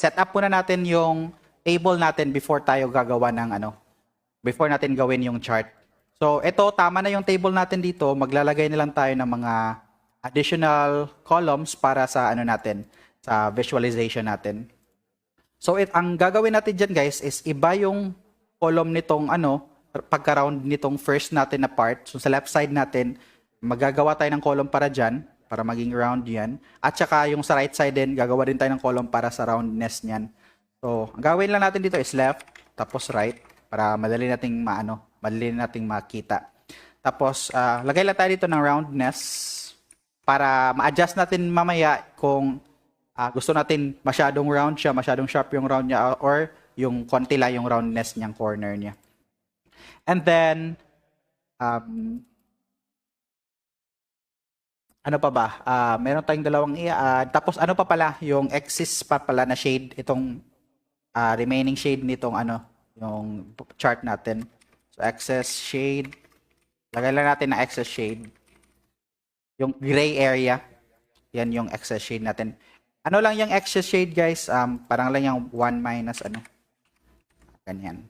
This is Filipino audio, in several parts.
set up muna natin yung table natin before tayo gagawa ng before natin gawin yung chart. So, ito, tama na yung table natin dito. Maglalagay na lang tayo ng mga additional columns para sa natin, sa visualization natin. So, ang gagawin natin dyan, guys, is iba yung column nitong pagka-round nitong first natin na part. So, sa left side natin, magagawa tayo ng column para dyan, para maging round yan. At saka yung sa right side din, gagawa din tayo ng column para sa roundness niyan. So, ang gawin lang natin dito is left, tapos right, para madali nating madali nating makita. Tapos, lagay lang tayo dito ng roundness para ma-adjust natin mamaya kung gusto natin masyadong round siya, masyadong sharp yung round niya, or yung konti lang yung roundness niyang corner niya. And then, ano pa ba? Meron tayong dalawang i-add. Tapos ano pa pala? Yung axis pa pala na shade. Itong remaining shade nitong yung chart natin. So, excess shade. Lagay lang natin na excess shade. Yung gray area. Yan yung excess shade natin. Ano lang yung excess shade, guys? Parang lang yung 1 minus ganyan.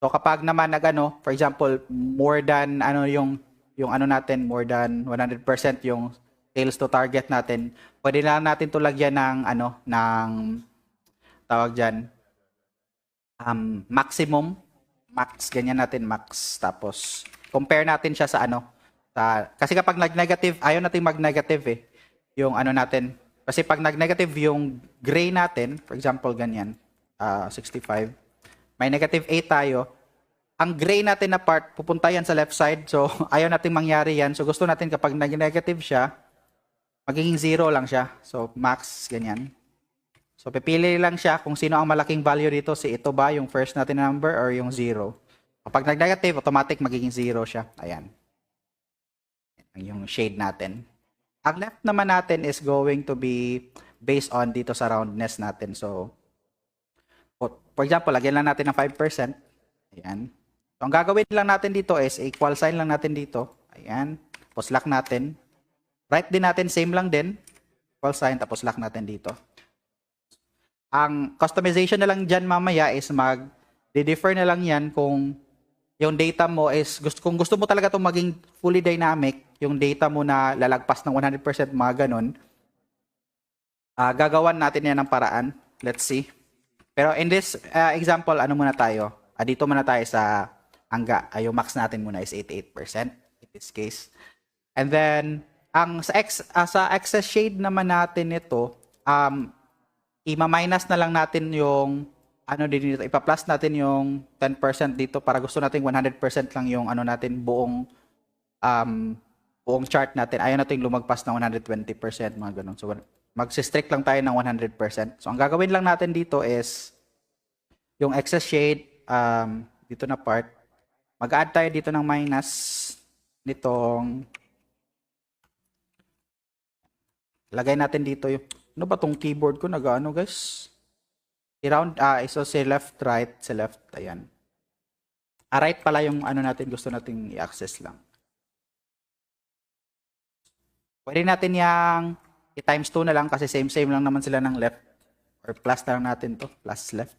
So, kapag naman for example, more than yung natin, more than 100% yung sales to target natin, pwede na natin to lagyan ng tawag dyan, maximum, max, ganyan natin, max. Tapos, compare natin siya sa kasi kapag nag-negative, ayaw natin mag-negative yung natin. Kasi pag nag-negative yung gray natin, for example, ganyan, 65, may negative 8 tayo, ang gray natin na part, pupunta yan sa left side. So, ayaw natin mangyari yan. So, gusto natin kapag nag-negative siya, magiging 0 lang siya. So, max, ganyan. So, pipili lang siya kung sino ang malaking value dito. Si ito ba, yung first natin na number, or yung 0. Kapag nag-negative, automatic magiging 0 siya. Ayan. Yung shade natin. Ang left naman natin is going to be based on dito sa roundness natin. So, for example, lagyan lang natin ng 5%. Ayan. So, ang gagawin lang natin dito is equal sign lang natin dito. Ayan. Tapos lock natin. Right din natin, same lang din. Equal sign, tapos lock natin dito. Ang customization na lang dyan mamaya is mag-differ na lang yan kung yung data mo is, kung gusto mo talaga itong maging fully dynamic, yung data mo na lalagpas ng 100% mga ganun, gagawan natin yan ng paraan. Let's see. Pero in this example, muna tayo? Dito muna tayo sa hangga. Yung max natin muna is 88% in this case. And then, sa excess shade naman natin ito, i-minus na lang natin yung dito, ipa-plus natin yung 10% dito para gusto natin 100% lang yung natin buong chart natin. Ayaw natin lumagpas ng 120%, mga ganun. So, magsistrict lang tayo ng 100%. So, ang gagawin lang natin dito is yung excess shade, dito na part, mag-add tayo dito ng minus nitong, lagay natin dito yung, ano ba tong keyboard ko, guys? I-round, so si left, right, si left, ayan. Right pala yung natin, gusto nating i-access lang. Pwede natin yung i-times 2 na lang kasi same lang naman sila ng left. Or plus na lang natin to, plus left.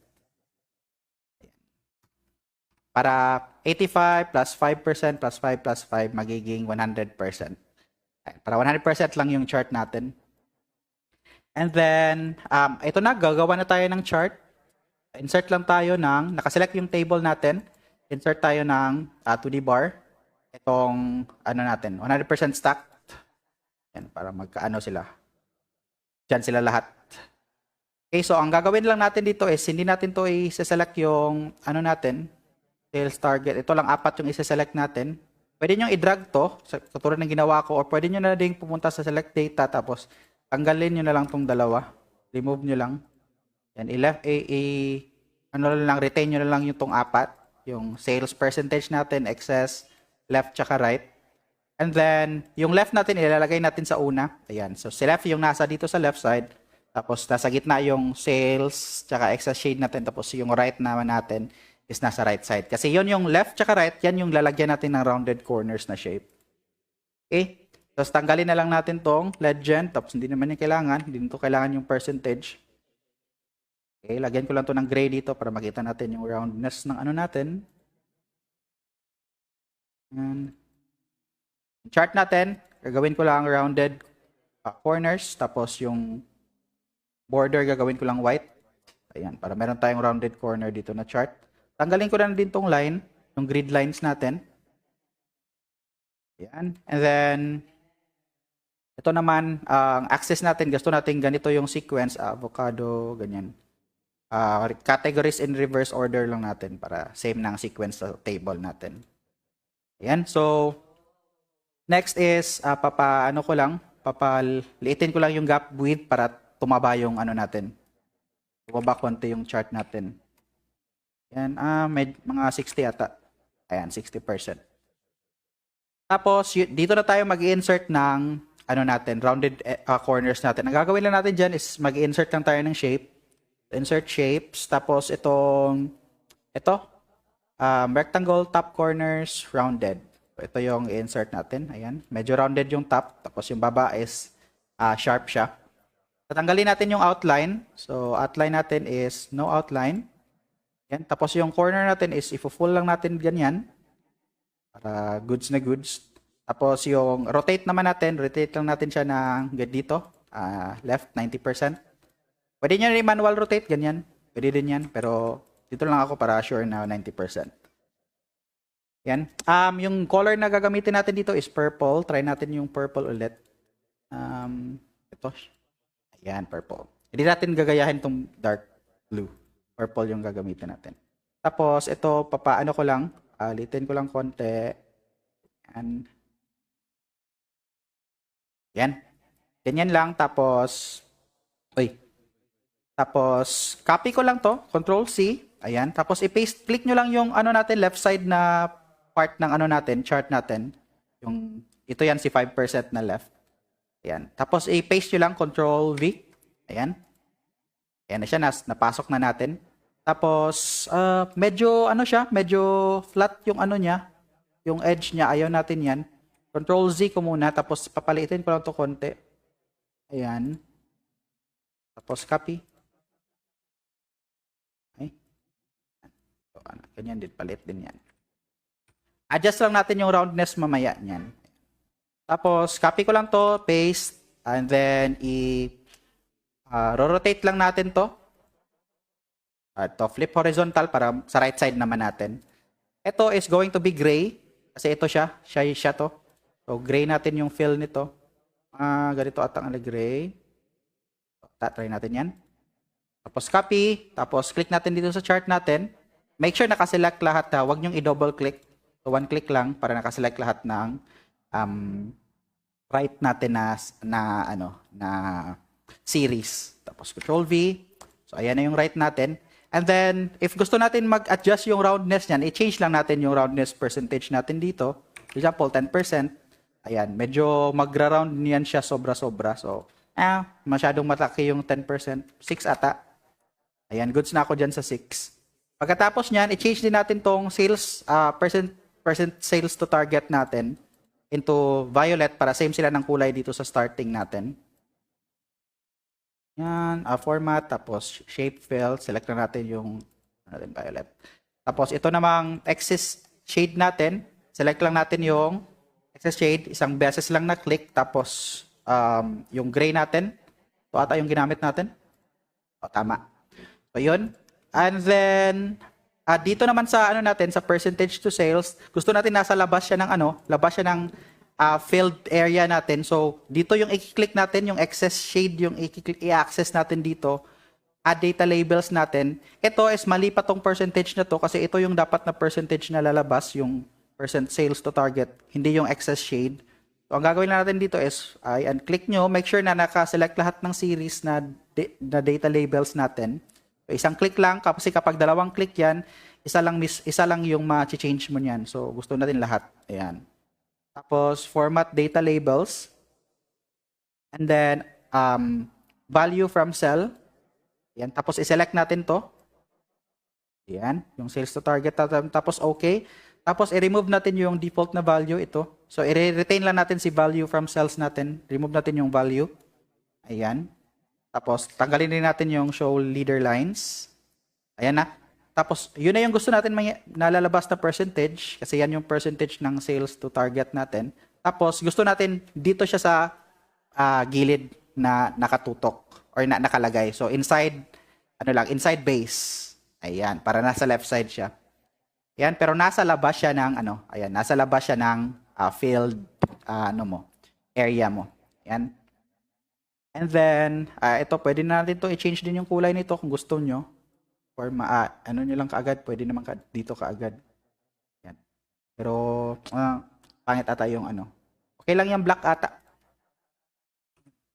Ayan. Para 85 plus 5% plus 5 plus 5 magiging 100%. Ayan. Para 100% lang yung chart natin. And then, ito na, gagawa na tayo ng chart. Insert lang tayo nakaselect yung table natin. Insert tayo ng 2D bar. Itong, natin, 100% stacked. Yan, para magkaano sila. Diyan sila lahat. Okay, so ang gagawin lang natin dito is, hindi natin to i-select yung, natin, sales target. Ito lang 4 yung i-select natin. Pwede nyo i-drag to, katulad ng ginawa ko, or pwede nyo na din pumunta sa select data, tapos, tanggalin nyo na lang tong dalawa. Remove nyo lang. Yan, retain nyo na lang yung tong 4. Yung sales percentage natin, excess, left, tsaka right. And then, yung left natin, ilalagay natin sa una. Ayan. So, si left yung nasa dito sa left side. Tapos, nasa gitna yung sales, tsaka excess shade natin. Tapos, yung right naman natin is nasa right side. Kasi yun yung left, tsaka right, yan yung lalagyan natin ng rounded corners na shape. Okay? Tapos tanggalin na lang natin tong legend. Tapos hindi naman yung kailangan. Hindi nito kailangan yung percentage. Okay, lagyan ko lang to ng gray dito para makita natin yung roundness ng ano natin. And chart natin, gagawin ko lang rounded corners. Tapos yung border gagawin ko lang white. Ayan, para meron tayong rounded corner dito na chart. Tanggalin ko na din tong line, yung grid lines natin. Ayan. And then, ito naman, ang axis natin, gusto natin ganito yung sequence, avocado, ganyan. Categories in reverse order lang natin para same na ang sequence sa table natin. Ayan. So, next is, papaliitin ko lang yung gap width para tumaba yung ano natin. Tumaba konti yung chart natin. Ayan, may mga 60 ata. Ayan, 60%. Tapos, dito na tayo mag-insert ng ano natin, rounded corners natin. Ang gagawin lang natin dyan is mag-insert lang tayo ng shape. Insert shapes. Tapos, ito, rectangle, top corners, rounded. Ito yung insert natin. Ayan. Medyo rounded yung top. Tapos, yung baba is sharp siya. Tatanggalin natin yung outline. So, outline natin is no outline. Ayan. Tapos, yung corner natin is ifo-full lang natin ganyan. Para goods na goods. Tapos yung rotate naman natin, rotate lang natin siya ng dito, left 90%. Pwede nyo rin manual rotate, ganyan. Pwede din yan, pero dito lang ako para sure na 90%. Yan. Yung color na gagamitin natin dito is purple. Try natin yung purple ulit. Ito. Ayan, purple. Hindi natin gagayahin itong dark blue. Purple yung gagamitin natin. Tapos ito, papaano ko lang. Litin ko lang konti. Yan. Ganyan lang. Tapos, copy ko lang to. Control C. Ayan. Tapos, i-paste. Click nyo lang yung ano natin, left side na part ng ano natin, chart natin. Ito yan, si 5% na left. Ayan. Tapos, i-paste nyo lang, Control V. Ayan. Ayan na siya. Napasok na natin. Tapos, medyo flat yung ano niya. Yung edge niya. Ayaw natin yan. Control Z ko muna. Tapos, papalitin ko lang ito konti. Ayan. Tapos, copy. Okay. So, ganyan din. Palit din yan. Adjust lang natin yung roundness mamaya niyan. Tapos, copy ko lang to. Paste. And then, rotate lang natin to. Flip horizontal para sa right side naman natin. Ito is going to be gray. Kasi ito siya. Siya to. So, gray natin yung fill nito. Ganito atang gray. Try natin yan. Tapos, copy. Tapos, click natin dito sa chart natin. Make sure nakaselect lahat ha. Huwag nyong i-double click. So, one click lang para nakaselect lahat ng right natin na series. Tapos, Control V. So, ayan na yung right natin. And then, if gusto natin mag-adjust yung roundness niyan, i-change lang natin yung roundness percentage natin dito. For example, 10%. Ayan, medyo magra-round niyan siya sobra-sobra. So, masyadong mataki yung 10%. 6 ata. Ayan, goods na ako dyan sa 6. Pagkatapos niyan, i-change din natin tong sales, percent sales to target natin into violet para same sila ng kulay dito sa starting natin. Yan, format, tapos shape fill, select na natin yung violet. Tapos ito namang excess shade natin, select lang natin yung excess shade, isang beses lang na click, tapos yung gray natin, ito ata yung ginamit natin. Tama. So yun. And then, dito naman sa natin, sa percentage to sales, gusto natin nasa labas siya ng filled area natin. So, dito yung i-click natin, yung excess shade, yung i-access natin dito. Add data labels natin. Ito is mali pa tong percentage na to kasi ito yung dapat na percentage na lalabas, yung percent sales to target, hindi yung excess shade. So, ang gagawin natin dito is, click nyo, make sure na naka-select lahat ng series na data labels natin. So, isang click lang, kasi kapag dalawang click yan, isa lang yung ma-change mo niyan. So, gusto natin lahat. Ayan. Tapos, format data labels. And then, value from cell. Yan. Tapos, i-select natin to. Yan. Yung sales to target. Tapos, okay. Tapos, i-remove natin yung default na value. Ito. So, i-retain lang natin si value from cells natin. Remove natin yung value. Ayan. Tapos, tanggalin din natin yung show leader lines. Ayan na. Tapos, yun na yung gusto natin nalalabas na percentage. Kasi yan yung percentage ng sales to target natin. Tapos, gusto natin dito siya sa gilid na nakatutok or nakalagay. So, inside, inside base. Ayan, para nasa left side siya. Ayan, pero nasa labas siya ng, nasa labas siya ng field, area mo. Ayan. And then, ito, pwede na natin to i-change din yung kulay nito kung gusto nyo. Or nyo lang kaagad, pwede naman dito kaagad. Ayan. Pero, pangit ata yung Okay lang yung black ata.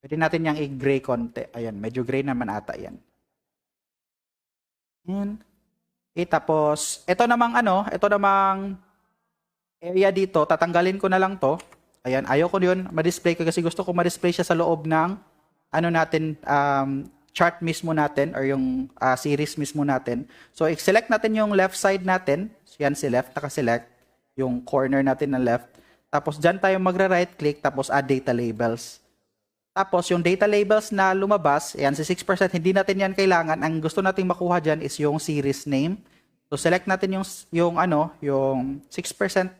Pwede natin yung i-gray konti. Ayan, medyo gray naman ata yan. Ayan. Tapos, ito namang area dito, tatanggalin ko na lang to. Ayan, ayaw ko yun ma-display ko kasi gusto ko ma-display siya sa loob ng chart mismo natin or yung series mismo natin. So, i-select natin yung left side natin. Yan si left, naka-select. Yung corner natin na left. Tapos, dyan tayo magra-right click, tapos add data labels. Tapos, yung data labels na lumabas, yan, si 6%, hindi natin yan kailangan. Ang gusto nating makuha dyan is yung series name. So, select natin yung 6%,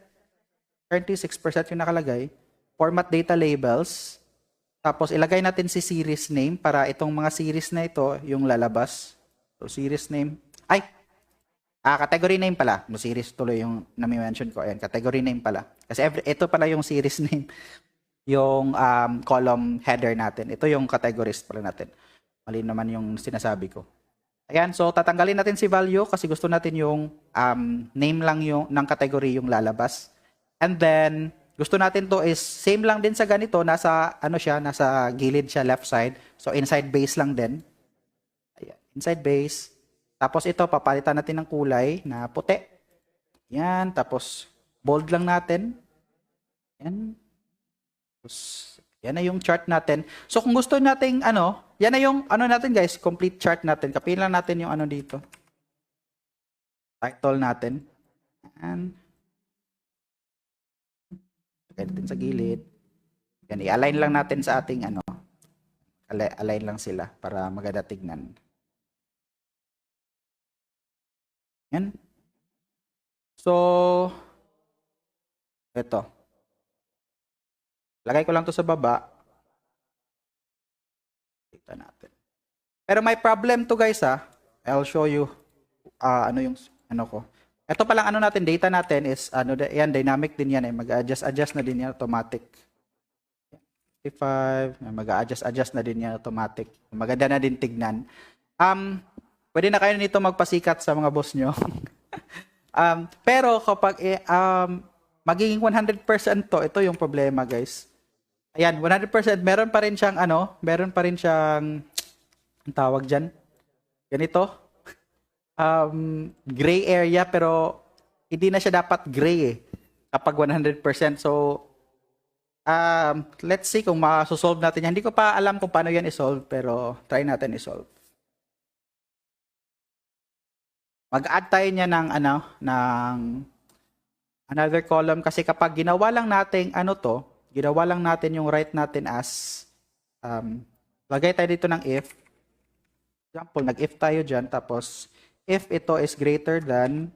currently 6% yung nakalagay. Format data labels. Tapos, ilagay natin si series name para itong mga series na ito, yung lalabas. So, series name. Category name pala. No, series tuloy yung nami-mention ko. Ayan, category name pala. Kasi ito pala yung series name. Yung column header natin. Ito yung categories pala natin. Mali naman yung sinasabi ko. Ayan, so tatanggalin natin si value kasi gusto natin yung name lang yung ng category yung lalabas. And then, gusto natin to is same lang din sa ganito, nasa nasa gilid siya left side. So inside base lang din. Ayan, inside base. Tapos ito papalitan natin ng kulay na puti. Yan, tapos bold lang natin. Yan. Tapos yan na yung chart natin. So kung gusto nating yan na yung natin guys, complete chart natin. Kapiin lang natin yung dito. Title natin. And natin sa gilid. Yan, i-align lang natin sa ating align lang sila para maganda tignan. Yan. So, ito. Lagay ko lang to sa baba. Tignan natin. Pero may problem to guys I'll show you yung ko. Ito palang natin, data natin is, yan, dynamic din yan mag-adjust na din yan automatic. 55, mag-adjust na din yan automatic. Maganda na din tignan. Pwede na kayo nito magpasikat sa mga boss nyo. Pero kapag magiging 100% to, ito yung problema guys. Ayan, 100%, meron pa rin siyang, ang tawag dyan, ganito. Gray area pero hindi na siya dapat gray kapag 100%. So, let's see kung ma-solve natin yan. Hindi ko pa alam kung paano yan i-solve pero try natin i-solve. Mag-add tayo niya ng another column kasi kapag ginawa lang natin ginawa lang natin yung right natin as lagay tayo dito ng if. Example, nag-if tayo dyan tapos if ito is greater than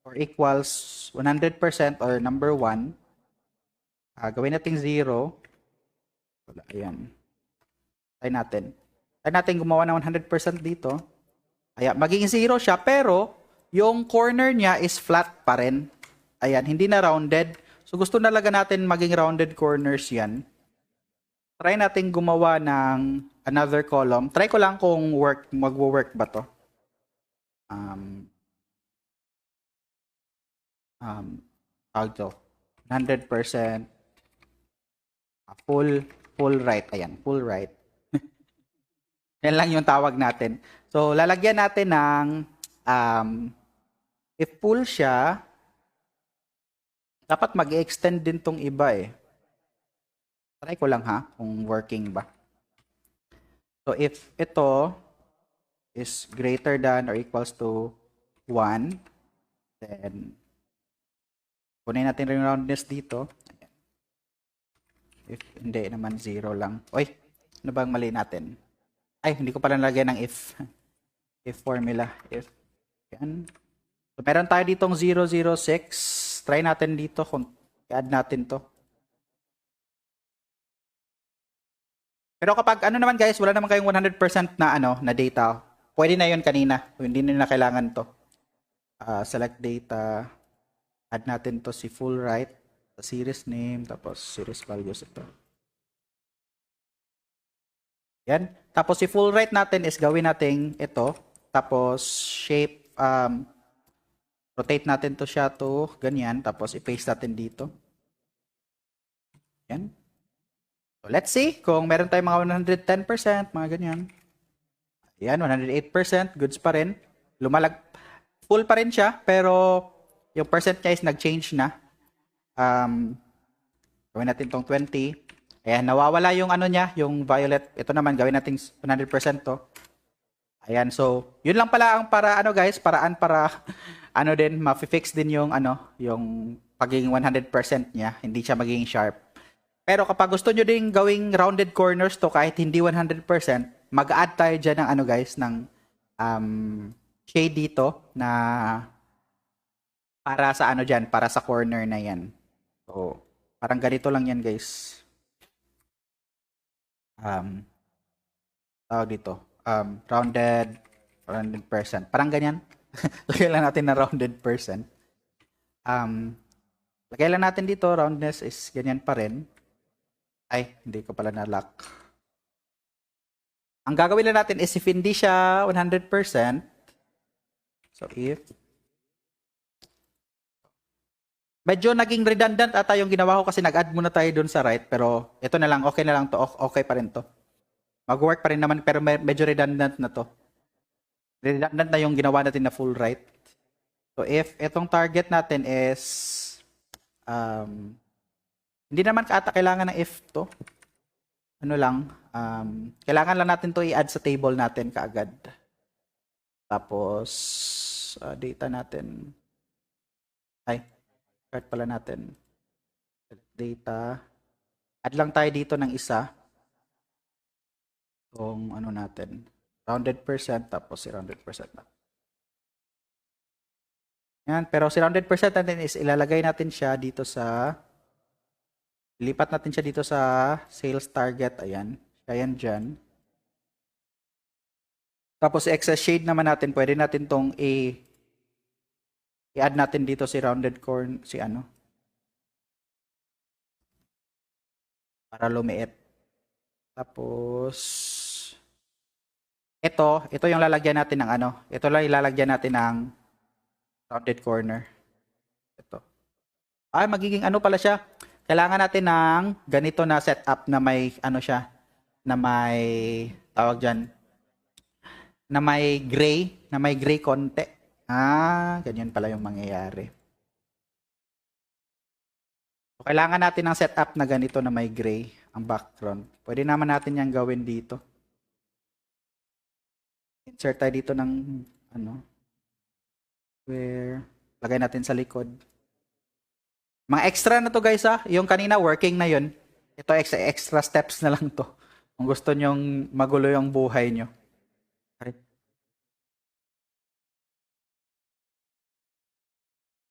or equals 100% or number 1, gawin natin 0. Wala, ayan. Try natin gumawa ng 100% dito. Ayan, magiging 0 siya, pero yung corner niya is flat pa rin. Ayan, hindi na rounded. So gusto talaga natin maging rounded corners yan. Try natin gumawa ng another column. Try ko lang kung magwo-work ba to. 100% full right. Ayan, full right. Yan lang yung tawag natin. So, lalagyan natin ng if full siya, dapat mag-extend din tong iba Try ko lang kung working ba. So, if ito is greater than or equals to 1, then kunin natin yung roundness dito. If hindi naman 0 lang. Oy, ano bang mali natin? Ay, hindi ko pala nalagyan ng if. If formula. If. Yan. So, meron tayo ditong 006. Try natin dito kung i-add natin to. Pero kapag ano naman guys, wala naman kayong 100% na na data. Pwede na 'yon kanina. Hindi na kailangan to. Select data. Add natin to si full right, series name, tapos series values ito. Yan. Tapos si full right natin is gawin natin ito. Tapos shape, rotate natin to siya to ganyan. Tapos i-paste natin dito. Yan. So let's see kung meron tayong mga 110%, mga ganyan. Yan, 108%, goods pa rin. Full pa rin siya, pero yung percent niya is nag-change na. Gawin natin tong 20. Ayan, nawawala yung ano niya, yung violet. Ito naman, gawin natin 100% to. Ayan, so, yun lang pala ang paraan para, din, ma-fix din yung, yung pagiging 100% niya. Hindi siya magiging sharp. Pero kapag gusto nyo din gawing rounded corners to kahit hindi 100%, mag-add tayo dyan ng ng shade dito na para sa dyan, para sa corner na yan. So, parang ganito lang yan guys. Tawag dito. Rounded percent. Parang ganyan. Lagay lang natin na rounded percent. Lagay lang natin dito, roundness is ganyan pa rin. Ay, hindi ko pala na-lock. Ang gagawin lang natin is if hindi siya 100%, so if, medyo naging redundant ata yung ginawa ko kasi nag-add muna tayo dun sa right, pero ito na lang, okay na lang to, okay pa rin to. Mag-work pa rin naman, pero medyo redundant na to. Redundant na yung ginawa natin na full right. So if itong target natin is, hindi naman ata kailangan ng if to. Ano lang, kailangan lang natin to i-add sa table natin kaagad. Tapos, data natin. Ay, chart pala natin. Data. Add lang tayo dito ng isa. Kung natin. Rounded percent, tapos si rounded percent na. Yan, pero si rounded percent natin is ilalagay natin siya dito sa lipat natin siya dito sa sales target. Ayan. Ayan dyan. Tapos excess shade naman natin, pwede natin tong i-add natin dito si rounded corner, si para lumiit. Tapos, ito yung lalagyan natin ng ito lang ilalagyan natin ng rounded corner. Ito. Magiging pala siya. Kailangan natin ng ganito na setup na may siya, na may tawag dyan, na may gray konti. Ganyan pala yung mangyayari. So, kailangan natin ng setup na ganito na may gray ang background. Pwede naman natin yang gawin dito. Insert tayo dito ng where lagay natin sa likod. Mga extra na to guys yung kanina working na yun. Ito extra steps na lang to. Kung gusto nyong magulo yung buhay nyo.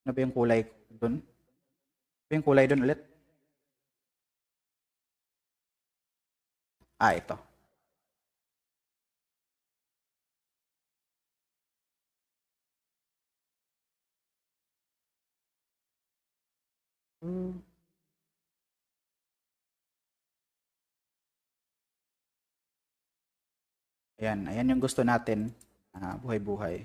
Ano ba yung kulay doon? Ano ba yung kulay doon ulit? Ito. Ayan yung gusto natin. Buhay-buhay.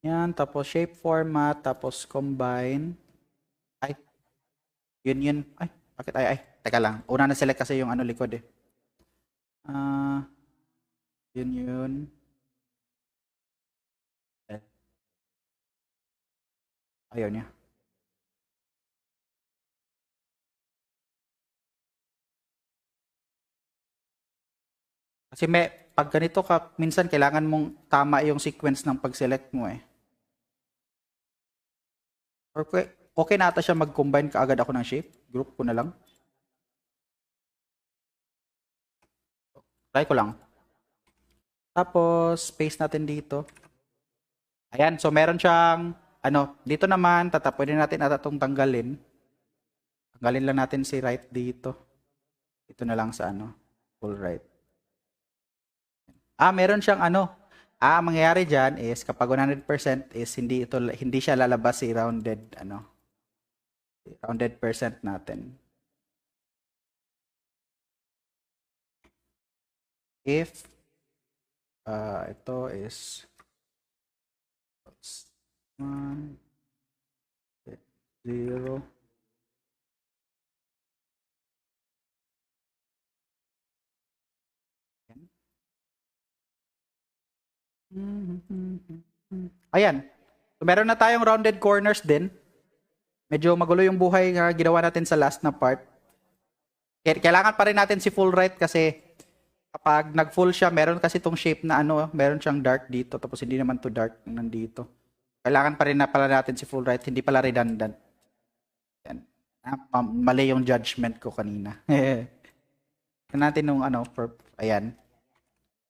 Yan, tapos shape format, tapos combine. Yun. Bakit teka lang. Una na select kasi yung likod eh. Yun. Ayaw niya. Kasi pag ganito ka, minsan kailangan mong tama yung sequence ng pag-select mo eh. Okay na ata siya mag-combine kaagad ako ng shape. Group ko na lang. Try ko lang. Tapos, paste natin dito. Ayan, so meron siyang, dito naman, pwede natin ata itong tanggalin. Tanggalin lang natin si right dito. Ito na lang sa full right. Meron siyang mangyayari dyan is kapag 100% is hindi siya lalabas si rounded percent natin. If ito is 1 0 Ayan. So, meron na tayong rounded corners din. Medyo magulo yung buhay na ginawa natin sa last na part. Kailangan pa rin natin si full right kasi kapag nag-full siya, meron kasi itong shape na meron siyang dark dito tapos hindi naman to dark nandito. Kailangan pa rin na pala natin si full right, hindi pala redundant. Yan. Mali yung judgment ko kanina. Tignan natin nung ayan.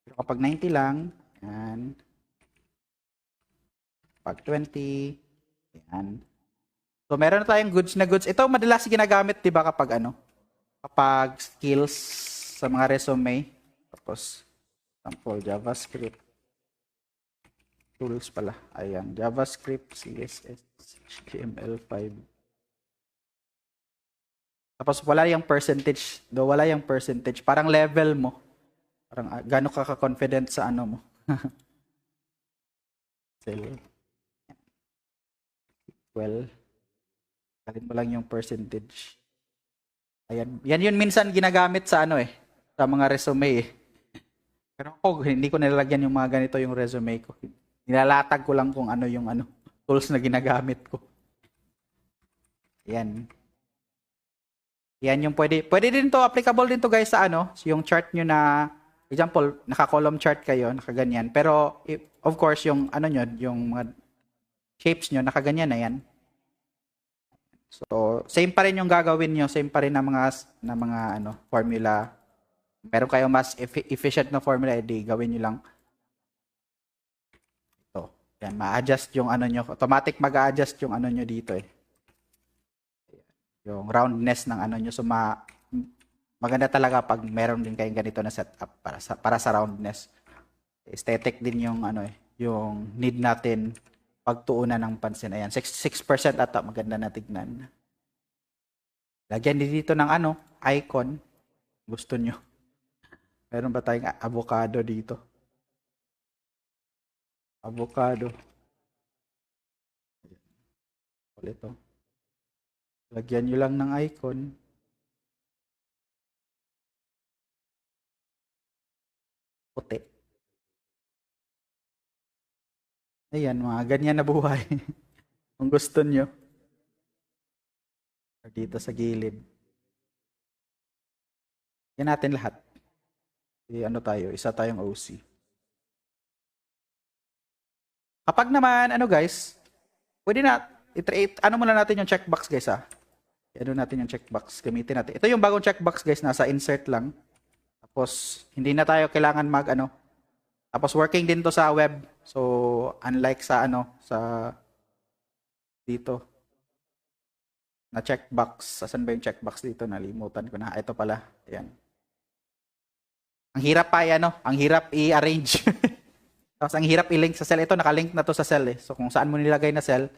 Pero kapag 90 lang, yan. Pag 20, yan. So, meron na tayong goods na goods. Ito, madalas ginagamit, di ba, kapag skills sa mga resume. Tapos, sample, JavaScript. Tools pala. Ayan, JavaScript, CSS, HTML5. Tapos, wala yung percentage. Wala yung percentage. Parang level mo. Parang gano'n ka confident sa mo. Cell. Well, kalin mo lang yung percentage. Ayan. Yan yun minsan ginagamit sa sa mga resume eh. Pero ako, hindi ko nilalagyan yung mga ganito yung resume ko. Nilalatag ko lang kung yung tools na ginagamit ko. Yan. Yan yung pwede din to, applicable din to guys sa yung chart nyo na, example, naka-column chart kayo, nakaganyan. Pero, of course, yung nyo, yung mga shapes nyo, nakaganyan na yan. So, same pa rin yung gagawin nyo, same pa rin na mga formula. Meron kayo mas efficient na formula, edi gawin nyo lang. Ito. Yan, ma-adjust yung nyo. Automatic mag-a-adjust yung nyo dito eh. Yung roundness ng nyo. So, maganda talaga pag meron din kayong ganito na setup para sa roundness. Aesthetic din yung yung need natin pagtuunan ng pansin. Ayan, 6% ata maganda na tignan. Lagyan din dito ng icon. Gusto nyo. Meron ba tayong avocado dito? Avocado. Ulit ito. Lagyan nyo lang ng icon. Puti. Ayan, mga ganyan na buhay. Kung gusto nyo. Dito sa gilid. Yan natin lahat. Tayo, isa tayong OC. Kapag naman, guys, pwede na, muna natin yung checkbox guys natin yung checkbox, gamitin natin. Ito yung bagong checkbox guys, nasa insert lang. Tapos, hindi na tayo kailangan tapos working din to sa web. So, unlike sa sa dito. Na checkbox. Asan ba yung checkbox dito? Nalimutan ko na. Ito pala. Ayan. Ang hirap pa ang hirap i-arrange. Tapos ang hirap i-link sa cell. Ito, nakalink na to sa cell eh. So, kung saan mo nilagay na cell,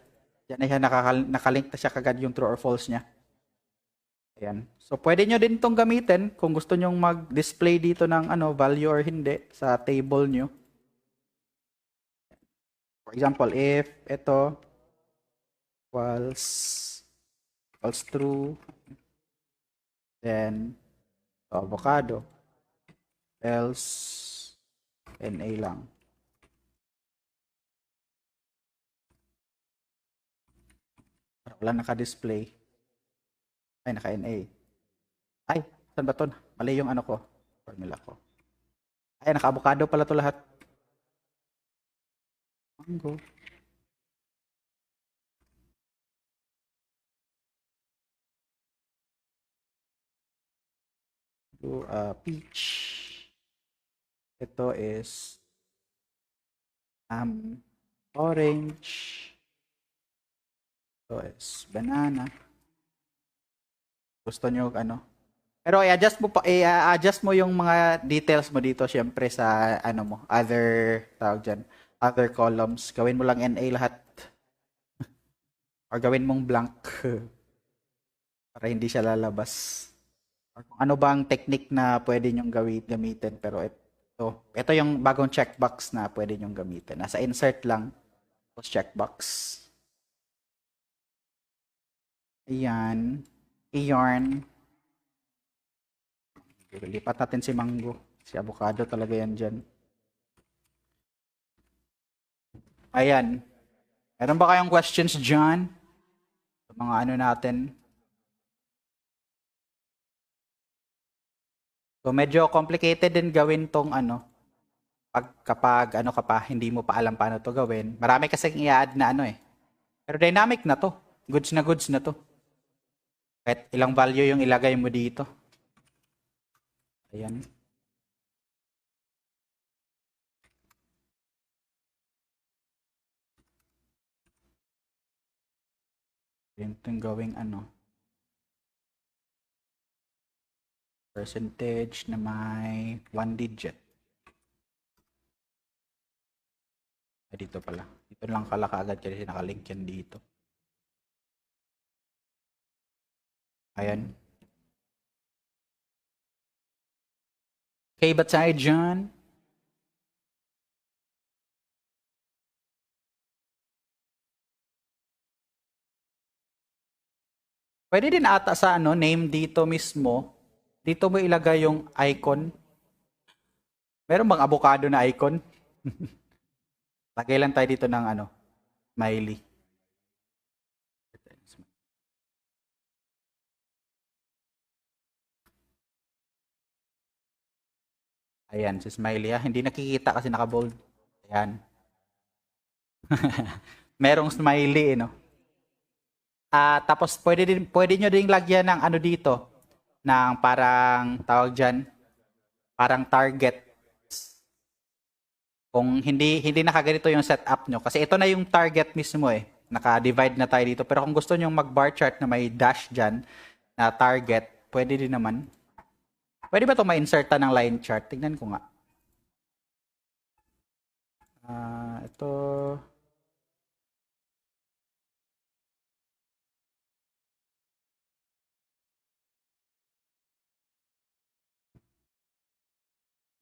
yan na siya, nakalink na siya kagad yung true or false niya. Ayan. So, pwede nyo din itong gamitin kung gusto nyong mag-display dito ng value or hindi sa table nyo. For example, if ito false true, then avocado, else NA lang. Wala naka-display. Ay, naka-NA. Ay, saan ba ito? Mali yung ko. Formula ko. Ay, naka-avocado pala to lahat. Mango. Peach. Ito is orange. Ito is banana. Gusto nyo ano? Pero i-adjust mo yung mga details mo dito syempre sa ano mo, tawag dyan, other columns. Gawin mo lang NA lahat. Or gawin mong blank para hindi siya lalabas. Or kung ano bang technique na pwede nyong gamitin. Pero ito yung bagong checkbox na pwede nyong gamitin. Nasa insert lang, tapos checkbox. Ayan. Iyon. Lipat natin si Mango. Si Avocado talaga yan dyan. Ayan. Meron ba kayong questions dyan? Sa mga ano natin? So medyo complicated din gawin tong ano. Kapag ano ka pa, hindi mo pa alam paano to gawin. Marami kasing i-add na ano eh. Pero dynamic na to. Goods na to. Kahit ilang value yung ilagay mo dito. Ayan. Itong gawing ano. Percentage na may 1 digit. Ay, dito pala. Dito lang pala kaagad kasi nakalink yan dito. Ayan. Okay, ba tayo dyan? Pwede din ata sa ano, name dito mismo. Dito mo ilagay yung icon. Meron bang avocado na icon? Lagay lang tayo dito ng ano, smiley. Ayan, si smiley. Hindi nakikita kasi naka-bold. Ayan. Merong smiley, no? Tapos pwede nyo din lagyan ng ano dito, ng parang tawag dyan, parang target. Kung hindi nakaganito yung setup nyo, kasi ito na yung target mismo eh. Naka-divide na tayo dito. Pero kung gusto nyo mag-bar chart na may dash dyan, na target, pwede din naman. Pwede ba ito ma-inserta ng line chart? Tingnan ko nga. Ito.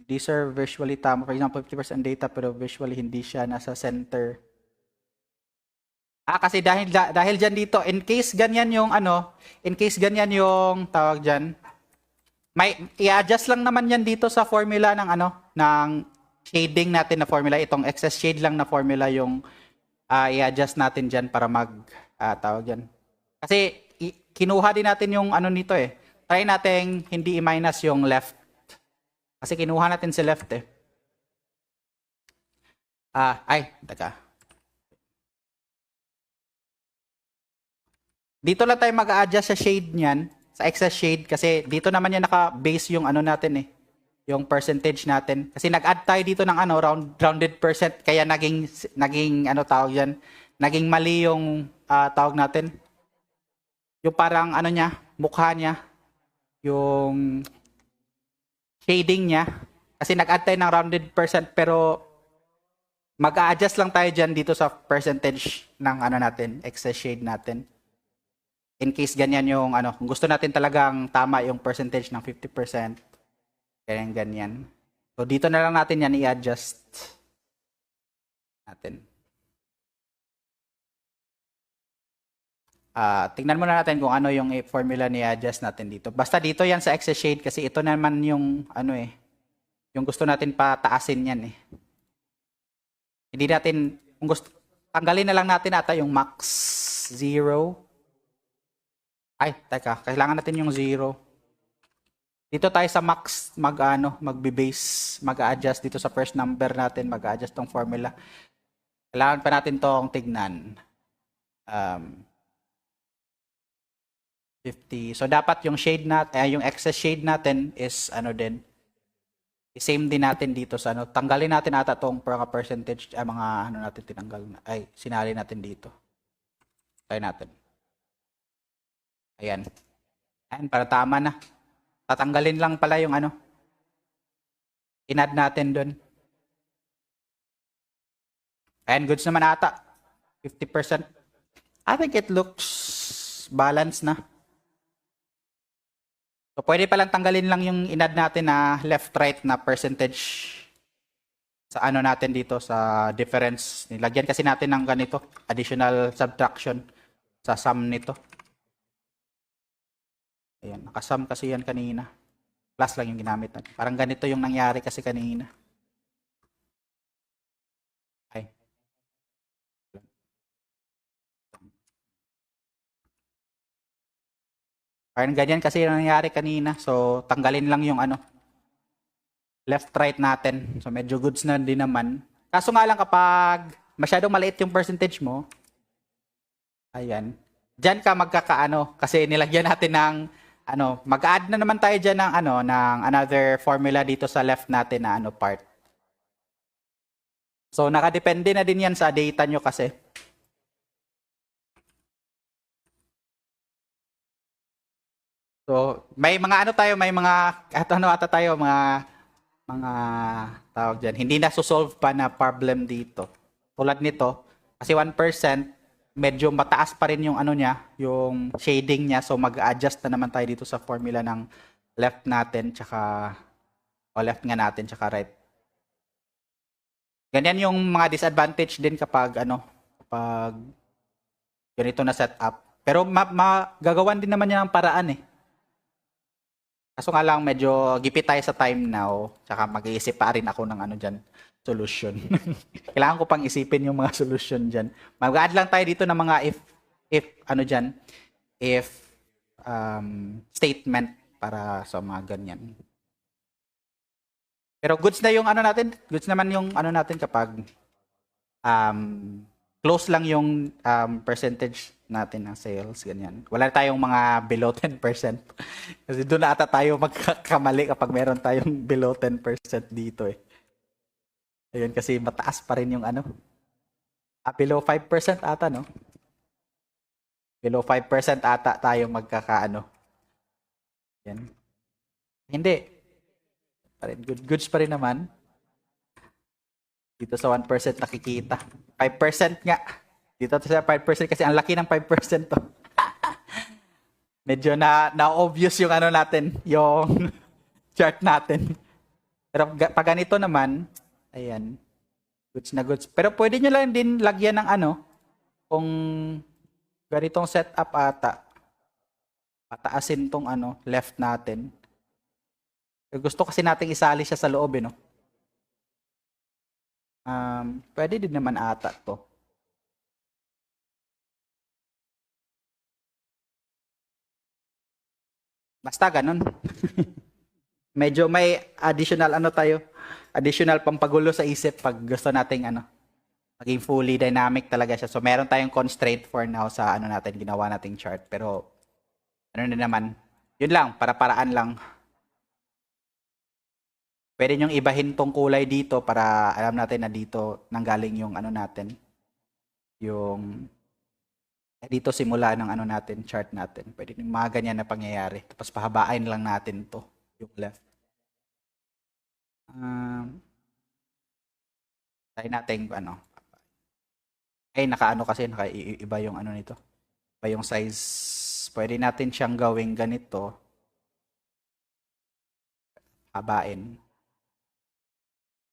These are visually tama. For example, 50% data pero visually hindi siya nasa center. Kasi dahil diyan dito, in case ganyan yung tawag diyan, may i-adjust lang naman yan dito sa formula ng ng shading natin na formula. Itong excess shade lang na formula yung i-adjust natin diyan para tawag diyan. Kasi kinuha din natin yung nito eh. Try nating hindi i-minus yung left. Kasi kinuha natin si left eh. Teka. Dito lang tayo mag-a-adjust sa shade niyan, sa excess shade, kasi dito naman yan naka-base yung natin eh, yung percentage natin. Kasi nag-add tayo dito ng rounded percent, kaya naging tawag yan, naging mali yung tawag natin. Yung parang niya, mukha niya, yung shading niya. Kasi nag-add tayo ng rounded percent, pero mag-a-adjust lang tayo dyan dito sa percentage ng natin, excess shade natin. In case ganyan yung kung gusto natin talagang tama yung percentage ng 50%, ganyan. So dito na lang natin yan i-adjust natin. Tingnan muna natin kung ano yung formula ni adjust natin dito. Basta dito yan sa excess shade kasi ito naman yung yung gusto natin pataasin yan eh. Hindi natin, kung gusto, tanggalin na lang natin ata yung max 0. Teka, kailangan natin yung 0. Dito tayo sa max magbe-base, mag-adjust dito sa first number natin, mag-adjust tong formula. Kailangan pa natin tong tignan. 50. So dapat yung shade yung excess shade natin is din. Same din natin dito sa tanggalin natin ata tong percentage mga natin tinanggal na. Sinali natin dito. Try natin. Ayan. Ayan, para tama na. Tatanggalin lang pala yung inad natin doon. Ayan, goods naman ata. 50%. I think it looks balanced na. So, pwede palang tanggalin lang yung inad natin na left-right na percentage sa natin dito sa difference. Nilagyan kasi natin ng ganito, additional subtraction sa sum nito. Ayan, nakasum kasi yan kanina. Plus lang yung ginamit natin. Parang ganito yung nangyari kasi kanina. Parang ganyan kasi yung nangyari kanina. So, tanggalin lang yung left-right natin. So, medyo goods na din naman. Kaso nga lang kapag masyadong maliit yung percentage mo, ayan, dyan ka kasi nilagyan natin ng, mag-add na naman tayo dyan ng, ng another formula dito sa left natin na part. So, nakadepende na din yan sa data nyo kasi. So, may mga may mga, ata tayo, mga tawag dyan, hindi na solve pa na problem dito. Tulad nito, kasi 1%, medyo mataas pa rin yung niya, yung shading niya. So, mag-adjust na naman tayo dito sa formula ng left natin, tsaka, left nga natin, tsaka right. Ganyan yung mga disadvantage din kapag, kapag ganito na setup. Pero, gagawan din naman niya ng paraan eh. Kaso nga lang, medyo gipit tayo sa time now. Tsaka mag-iisip pa rin ako ng dyan, solution. Kailangan ko pang isipin yung mga solution dyan. Mag-add lang tayo dito ng mga if statement para sa mga ganyan. Pero goods na yung natin. Goods naman yung natin kapag close lang yung percentage natin ng sales, ganyan. Wala tayong mga below 10%. Kasi doon na ata tayo magkakamali kapag meron tayong below 10% dito eh. Ayun, kasi mataas pa rin yung below 5% ata, no? Below 5% ata tayo Yan. Hindi. Goods pa rin naman. Dito sa 1% nakikita. 5% nga. Dito sa 5% kasi ang laki ng 5% to. Medyo na-obvious yung natin, yung chart natin. Pero pag ganito naman, ayan, goods na goods. Pero pwede nyo lang din lagyan ng kung ganitong setup ata, pataasin tong left natin. Gusto kasi nating isali siya sa loob no? Pwede din naman ata to. Basta ganun. Medyo may additional additional pampagulo sa isip pag gusto nating maging fully dynamic talaga siya. So meron tayong constraint for now sa natin ginawa nating chart. Pero na naman, yun lang, para-paraan lang. Pwede nyong ibahin tong kulay dito para alam natin na dito nanggaling yung natin. Yung dito simula ng natin, chart natin. Pwede yung mga ganyan na pangyayari. Tapos pahabain lang natin to yung left. Try natin kasi nakaiba yung nito. Iba yung size. Pwede natin siyang gawing ganito. Habain.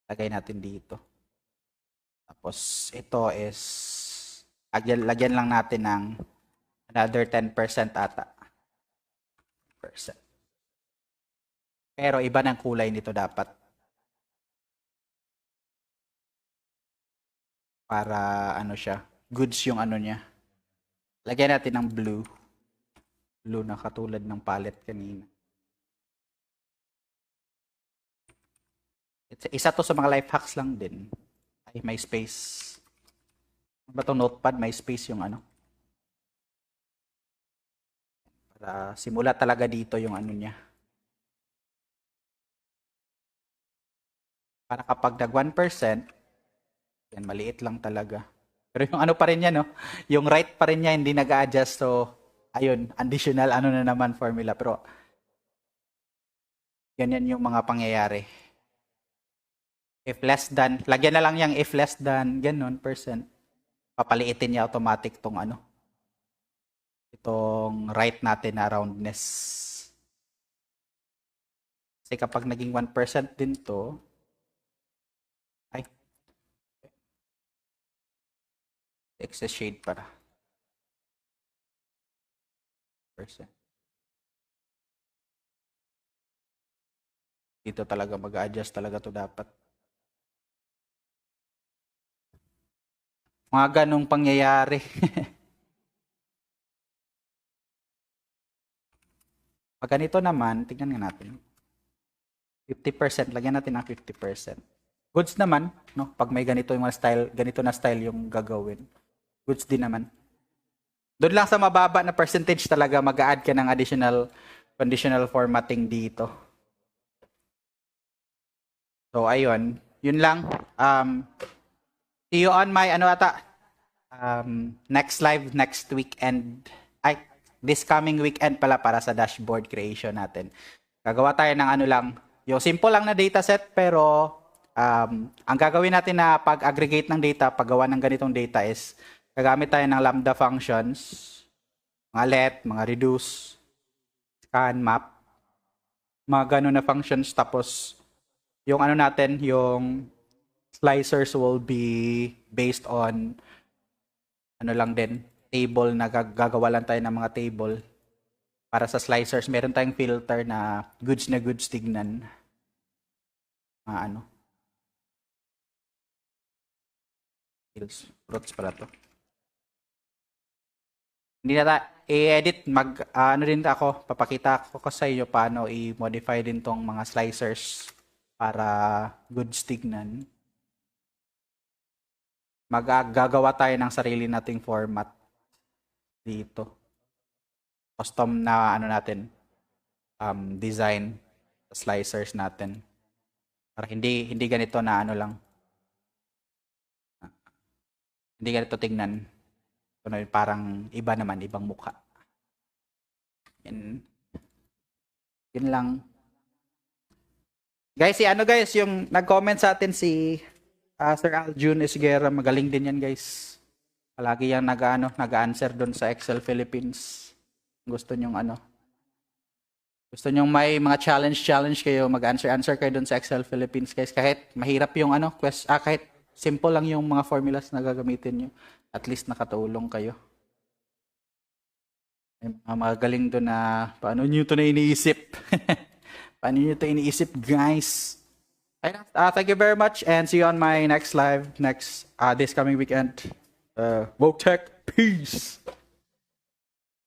Lagay natin dito. Tapos ito is lagyan lang natin ng another 10% ata. Percent. Pero iba ng kulay nito dapat. Para siya, goods yung niya. Lagyan natin ng blue. Blue na katulad ng palette kanina. Isa to sa mga life hacks lang din. Ay, may space. Ano ba itong notepad? May space yung ano. Para simula talaga dito yung ano niya. Para kapag nag 1%, yan, maliit lang talaga. Pero yung ano pa rin yan, no? Yung right pa rin niya, hindi nag-adjust. So, ayun, additional ano na naman formula. Pero, ganyan yung mga pangyayari. If less than, lagyan na lang yung if less than, ganun, percent. Papaliitin niya automatic tong ano. Itong right natin na roundness. Kasi kapag naging 1% din to, ay, excess shade para. Percent. Dito talaga mag-adjust talaga to dapat. Mga ganong pangyayari. Pag ganito naman, tingnan nga natin. 50%, lagyan natin ng 50%. Goods naman, no? Pag may ganito yung mga style, ganito na style yung gagawin. Goods din naman. Doon lang sa mababa na percentage talaga mag-add ka ng additional conditional formatting dito. So, ayun. Yun lang. See you on my, next live next weekend. Ay, this coming weekend pala para sa dashboard creation natin. Gagawa tayo ng ano lang, yung simple lang na dataset pero ang gagawin natin na pag-aggregate ng data, paggawa ng ganitong data is gagamit tayo ng lambda functions, mga let, mga reduce, scan, map, mga ganun na functions. Tapos yung ano natin, yung slicers will be based on ano lang din, table na gagawa lang tayo ng mga table. Para sa slicers, meron tayong filter na goods tignan. Ano? Fruits pala to. Hindi na i-edit, ano din ako, papakita ko sa iyo paano i-modify din tong mga slicers para goods tignan. Gagawa tayo ng sarili nating format dito. Custom na ano natin, design slicers natin. Para hindi ganito na ano lang. Hindi ganito tingnan. Parang iba naman, ibang mukha. Yun lang. Guys, yung nag-comment sa atin si Sir Aljun Esguerra, magaling din yan, guys. Palagi yang nag-answer doon sa Excel Philippines. Gusto nyong may mga challenge kayo, mag-answer kayo doon sa Excel Philippines, guys. Kahit mahirap yung kahit simple lang yung mga formulas na gagamitin nyo. At least nakatulong kayo. May mga magaling doon na paano nyo ito na iniisip. Paano nyo ito iniisip, guys. Thank you very much and see you on my next live this coming weekend. Woke Tech, peace!